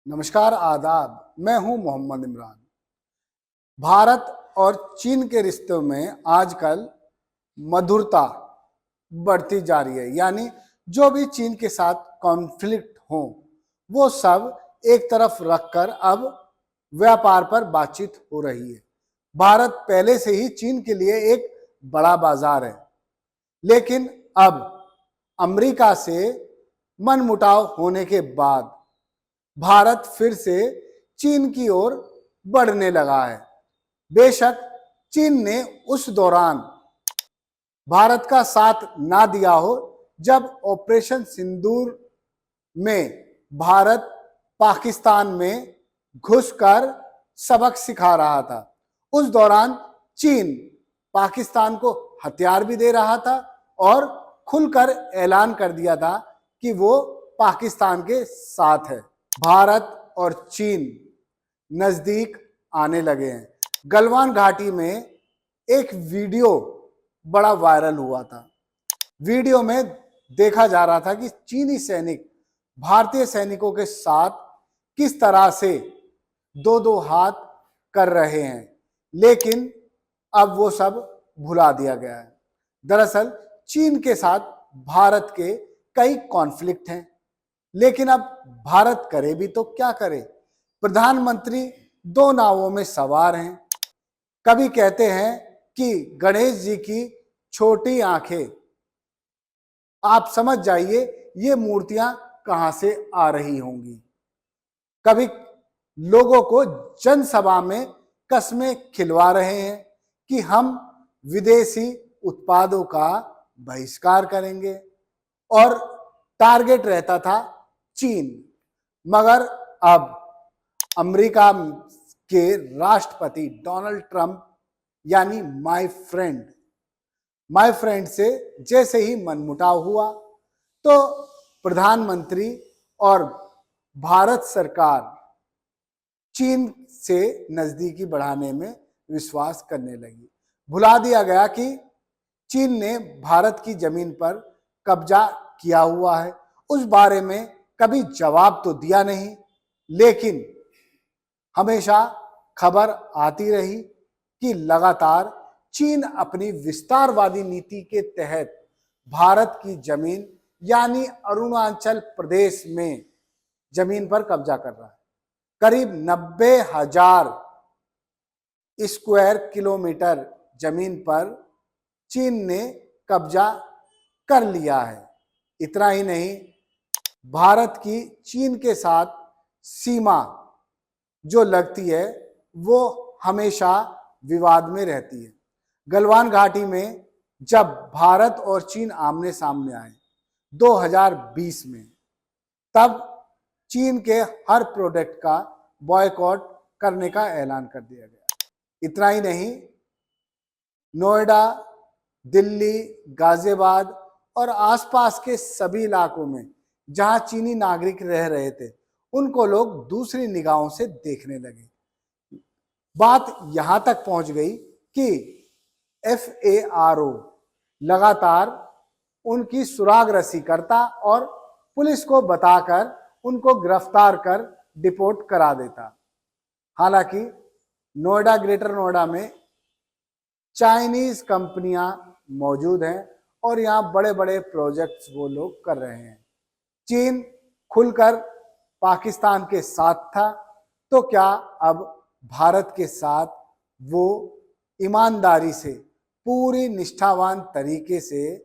नमस्कार, आदाब। मैं हूं मोहम्मद इमरान। भारत और चीन के रिश्तों में आजकल मधुरता बढ़ती जा रही है। यानी जो भी चीन के साथ कॉन्फ्लिक्ट हो वो सब एक तरफ रखकर अब व्यापार पर बातचीत हो रही है। भारत पहले से ही चीन के लिए एक बड़ा बाजार है, लेकिन अब अमेरिका से मनमुटाव होने के बाद भारत फिर से चीन की ओर बढ़ने लगा है। बेशक चीन ने उस दौरान भारत का साथ ना दिया हो, जब ऑपरेशन सिंदूर में भारत पाकिस्तान में घुसकर सबक सिखा रहा था। उस दौरान चीन पाकिस्तान को हथियार भी दे रहा था और खुलकर ऐलान कर दिया था कि वो पाकिस्तान के साथ है। भारत और चीन नजदीक आने लगे हैं। गलवान घाटी में एक वीडियो बड़ा वायरल हुआ था। वीडियो में देखा जा रहा था कि चीनी सैनिक भारतीय सैनिकों के साथ किस तरह से दो दो हाथ कर रहे हैं, लेकिन अब वो सब भुला दिया गया है। दरअसल चीन के साथ भारत के कई कॉन्फ्लिक्ट हैं, लेकिन अब भारत करे भी तो क्या करे। प्रधानमंत्री दो नावों में सवार हैं। कभी कहते हैं कि गणेश जी की छोटी आंखें, आप समझ जाइए ये मूर्तियां कहां से आ रही होंगी। कभी लोगों को जनसभा में कस्में खिलवा रहे हैं कि हम विदेशी उत्पादों का बहिष्कार करेंगे, और टारगेट रहता था चीन। मगर अब अमेरिका के राष्ट्रपति डोनाल्ड ट्रंप यानी माय फ्रेंड से जैसे ही मनमुटाव हुआ, तो प्रधानमंत्री और भारत सरकार चीन से नजदीकी बढ़ाने में विश्वास करने लगी। भुला दिया गया कि चीन ने भारत की जमीन पर कब्जा किया हुआ है। उस बारे में कभी जवाब तो दिया नहीं, लेकिन हमेशा खबर आती रही कि लगातार चीन अपनी विस्तारवादी नीति के तहत भारत की जमीन यानी अरुणाचल प्रदेश में जमीन पर कब्जा कर रहा है। करीब 90,000 स्क्वायर किलोमीटर जमीन पर चीन ने कब्जा कर लिया है। इतना ही नहीं, भारत की चीन के साथ सीमा जो लगती है वो हमेशा विवाद में रहती है। गलवान घाटी में जब भारत और चीन आमने सामने आए 2020 में, तब चीन के हर प्रोडक्ट का बॉयकॉट करने का ऐलान कर दिया गया। इतना ही नहीं, नोएडा, दिल्ली, गाजियाबाद और आसपास के सभी इलाकों में जहां चीनी नागरिक रह रहे थे, उनको लोग दूसरी निगाहों से देखने लगे। बात यहां तक पहुंच गई कि FARO लगातार उनकी सुराग रसी करता और पुलिस को बताकर उनको गिरफ्तार कर डिपोर्ट करा देता। हालांकि नोएडा, ग्रेटर नोएडा में चाइनीज कंपनियां मौजूद हैं और यहाँ बड़े बड़े प्रोजेक्ट्स वो लोग कर रहे हैं। चीन खुलकर पाकिस्तान के साथ था, तो क्या अब भारत के साथ वो ईमानदारी से, पूरी निष्ठावान तरीके से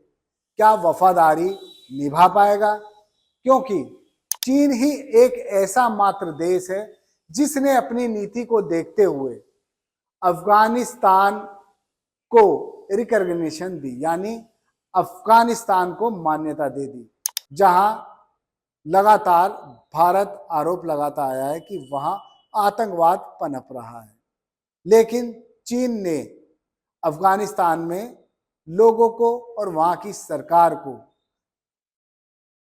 क्या वफादारी निभा पाएगा? क्योंकि चीन ही एक ऐसा मात्र देश है जिसने अपनी नीति को देखते हुए अफगानिस्तान को रिकॉग्निशन दी, यानी अफगानिस्तान को मान्यता दे दी, जहां लगातार भारत आरोप लगाता आया है कि वहां आतंकवाद पनप रहा है। लेकिन चीन ने अफगानिस्तान में लोगों को और वहां की सरकार को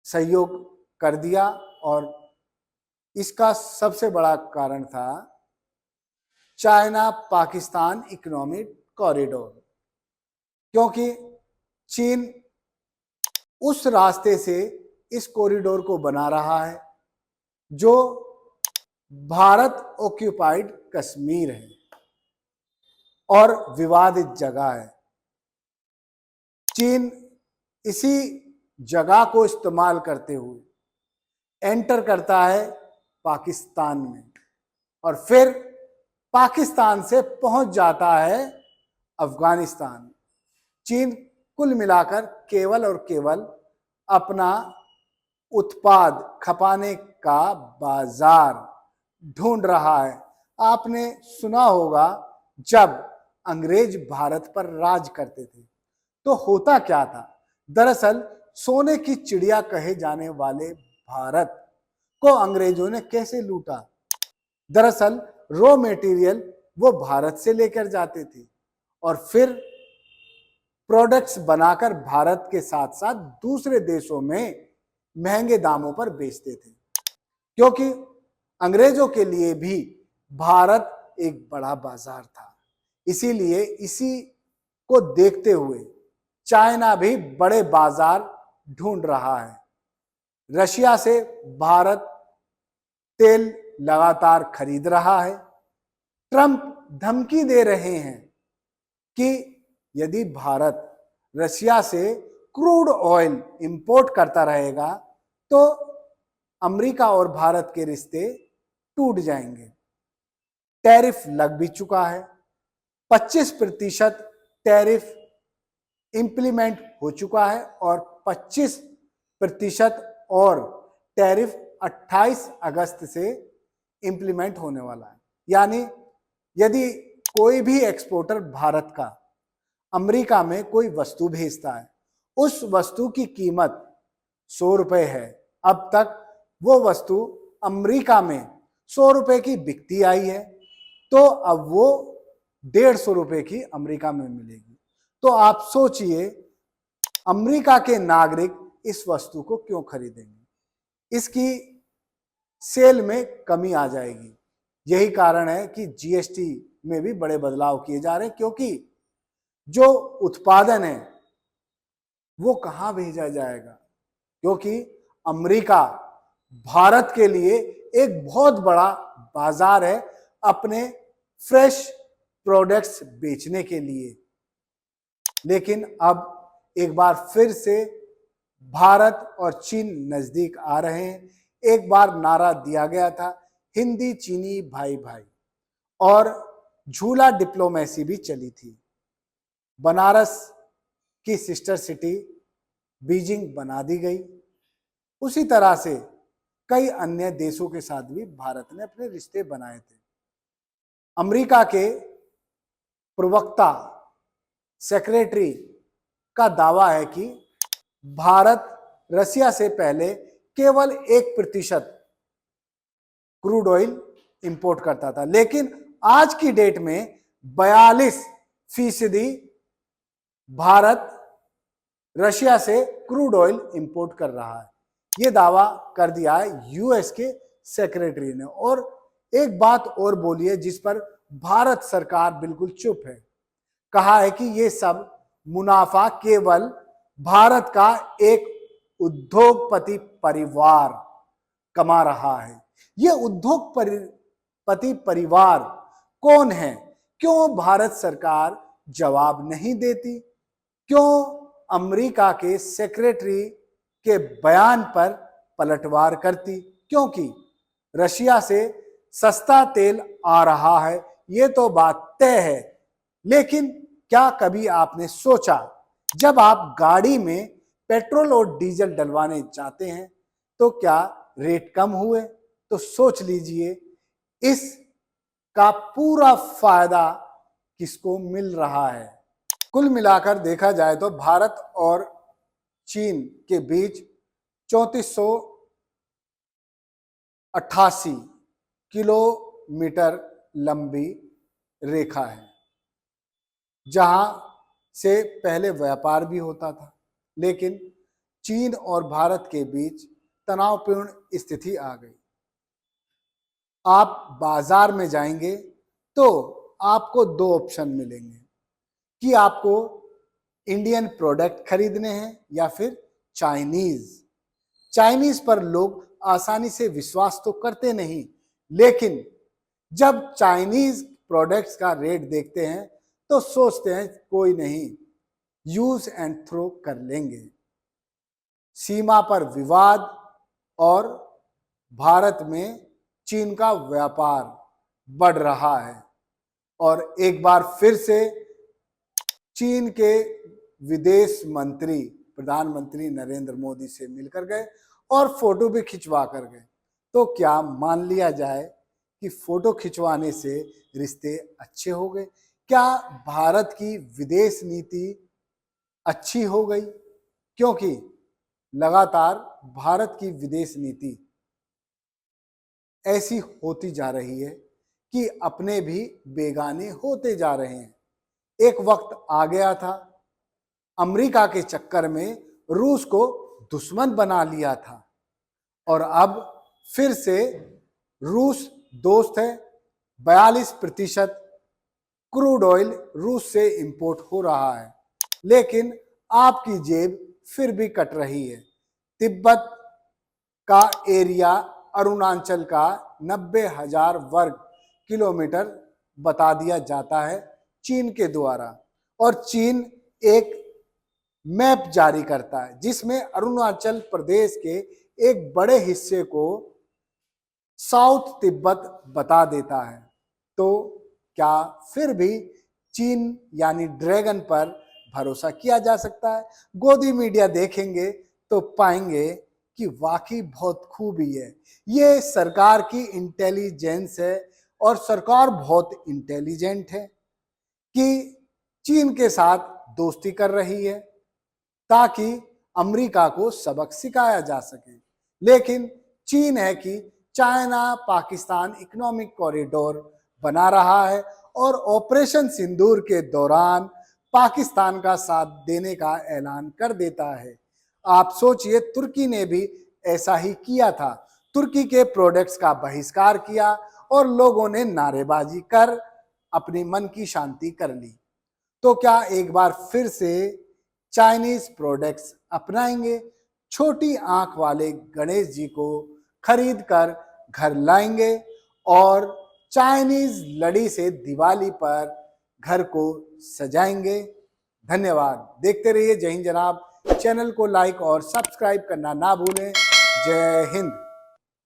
सहयोग कर दिया, और इसका सबसे बड़ा कारण था चाइना पाकिस्तान इकोनॉमिक कॉरिडोर। क्योंकि चीन उस रास्ते से इस कॉरिडोर को बना रहा है जो भारत ऑक्यूपाइड कश्मीर है और विवादित जगह है। चीन इसी जगह को इस्तेमाल करते हुए एंटर करता है पाकिस्तान में और फिर पाकिस्तान से पहुंच जाता है अफगानिस्तान। चीन कुल मिलाकर केवल और केवल अपना उत्पाद खपाने का बाजार ढूंढ रहा है। आपने सुना होगा जब अंग्रेज भारत पर राज करते थे तो होता क्या था। दरअसल सोने की चिड़िया कहे जाने वाले भारत को अंग्रेजों ने कैसे लूटा। दरअसल रॉ मटेरियल वो भारत से लेकर जाते थे और फिर प्रोडक्ट्स बनाकर भारत के साथ साथ दूसरे देशों में महंगे दामों पर बेचते थे, क्योंकि अंग्रेजों के लिए भी भारत एक बड़ा बाजार था। इसीलिए इसी को देखते हुए चाइना भी बड़े बाजार ढूंढ रहा है। रशिया से भारत तेल लगातार खरीद रहा है। ट्रंप धमकी दे रहे हैं कि यदि भारत रशिया से क्रूड ऑयल इंपोर्ट करता रहेगा तो अमेरिका और भारत के रिश्ते टूट जाएंगे। टैरिफ लग भी चुका है। 25% टैरिफ इंप्लीमेंट हो चुका है और 25% और टैरिफ 28 अगस्त से इंप्लीमेंट होने वाला है। यानी यदि कोई भी एक्सपोर्टर भारत का अमेरिका में कोई वस्तु भेजता है, उस वस्तु की कीमत 100 रुपए है। अब तक वो वस्तु अमेरिका में 100 रुपए की बिकती आई है, तो अब वो 150 रुपए की अमेरिका में मिलेगी। तो आप सोचिए अमेरिका के नागरिक इस वस्तु को क्यों खरीदेंगे। इसकी सेल में कमी आ जाएगी। यही कारण है कि जीएसटी में भी बड़े बदलाव किए जा रहे हैं, क्योंकि जो उत्पादन है वो कहां भेजा जाएगा। क्योंकि अमेरिका भारत के लिए एक बहुत बड़ा बाजार है अपने फ्रेश प्रोडक्ट्स बेचने के लिए। लेकिन अब एक बार फिर से भारत और चीन नजदीक आ रहे हैं। एक बार नारा दिया गया था हिंदी चीनी भाई भाई, और झूला डिप्लोमेसी भी चली थी। बनारस की सिस्टर सिटी बीजिंग बना दी गई। उसी तरह से कई अन्य देशों के साथ भी भारत ने अपने रिश्ते बनाए थे। अमेरिका के प्रवक्ता सेक्रेटरी का दावा है कि भारत रशिया से पहले केवल 1% क्रूड ऑयल इंपोर्ट करता था, लेकिन आज की डेट में 42% भारत रशिया से क्रूड ऑयल इंपोर्ट कर रहा है। यह दावा कर दिया है यूएस के सेक्रेटरी ने। और एक बात और बोली है जिस पर भारत सरकार बिल्कुल चुप है। कहा है कि यह सब मुनाफा केवल भारत का एक उद्योगपति परिवार कमा रहा है। यह उद्योगपति परिवार कौन है? क्यों भारत सरकार जवाब नहीं देती? क्यों अमेरिका के सेक्रेटरी के बयान पर पलटवार करती? क्योंकि रशिया से सस्ता तेल आ रहा है, ये तो बात तय है। लेकिन क्या कभी आपने सोचा, जब आप गाड़ी में पेट्रोल और डीजल डलवाने जाते हैं तो क्या रेट कम हुए? तो सोच लीजिए इसका पूरा फायदा किसको मिल रहा है। कुल मिलाकर देखा जाए तो भारत और चीन के बीच 3488 किलोमीटर लंबी रेखा है, जहां से पहले व्यापार भी होता था। लेकिन चीन और भारत के बीच तनावपूर्ण स्थिति आ गई। आप बाजार में जाएंगे तो आपको 2 ऑप्शन मिलेंगे कि आपको इंडियन प्रोडक्ट खरीदने हैं या फिर चाइनीज पर लोग आसानी से विश्वास तो करते नहीं, लेकिन जब चाइनीज प्रोडक्ट्स का रेट देखते हैं तो सोचते हैं कोई नहीं, यूज एंड थ्रो कर लेंगे। सीमा पर विवाद और भारत में चीन का व्यापार बढ़ रहा है और एक बार फिर से चीन के विदेश मंत्री प्रधानमंत्री नरेंद्र मोदी से मिलकर गए और फोटो भी खिंचवा कर गए। तो क्या मान लिया जाए कि फोटो खिंचवाने से रिश्ते अच्छे हो गए? क्या भारत की विदेश नीति अच्छी हो गई? क्योंकि लगातार भारत की विदेश नीति ऐसी होती जा रही है कि अपने भी बेगाने होते जा रहे हैं। एक वक्त आ गया था, अमेरिका के चक्कर में रूस को दुश्मन बना लिया था और अब फिर से रूस दोस्त है। 42% क्रूड ऑयल रूस से इंपोर्ट हो रहा है, लेकिन आपकी जेब फिर भी कट रही है। तिब्बत का एरिया अरुणाचल का 90,000 वर्ग किलोमीटर बता दिया जाता है चीन के द्वारा, और चीन एक मैप जारी करता है जिसमें अरुणाचल प्रदेश के एक बड़े हिस्से को साउथ तिब्बत बता देता है। तो क्या फिर भी चीन यानी ड्रैगन पर भरोसा किया जा सकता है? गोदी मीडिया देखेंगे तो पाएंगे कि वाकई बहुत खूबी है। ये सरकार की इंटेलिजेंस है और सरकार बहुत इंटेलिजेंट है कि चीन के साथ दोस्ती कर रही है ताकि अमेरिका को सबक सिखाया जा सके। लेकिन चीन है कि चाइना पाकिस्तान इकोनॉमिक कॉरिडोर बना रहा है और ऑपरेशन सिंदूर के दौरान पाकिस्तान का साथ देने का ऐलान कर देता है। आप सोचिए, तुर्की ने भी ऐसा ही किया था। तुर्की के प्रोडक्ट्स का बहिष्कार किया और लोगों ने नारेबाजी कर अपनी मन की शांति कर ली। तो क्या एक बार फिर से चाइनीज प्रोडक्ट्स अपनाएंगे? छोटी आंख वाले गणेश जी को खरीद कर घर लाएंगे और चाइनीज लड़ी से दिवाली पर घर को सजाएंगे। धन्यवाद। देखते रहिए जय हिंद जनाब। चैनल को लाइक और सब्सक्राइब करना ना भूलें। जय हिंद।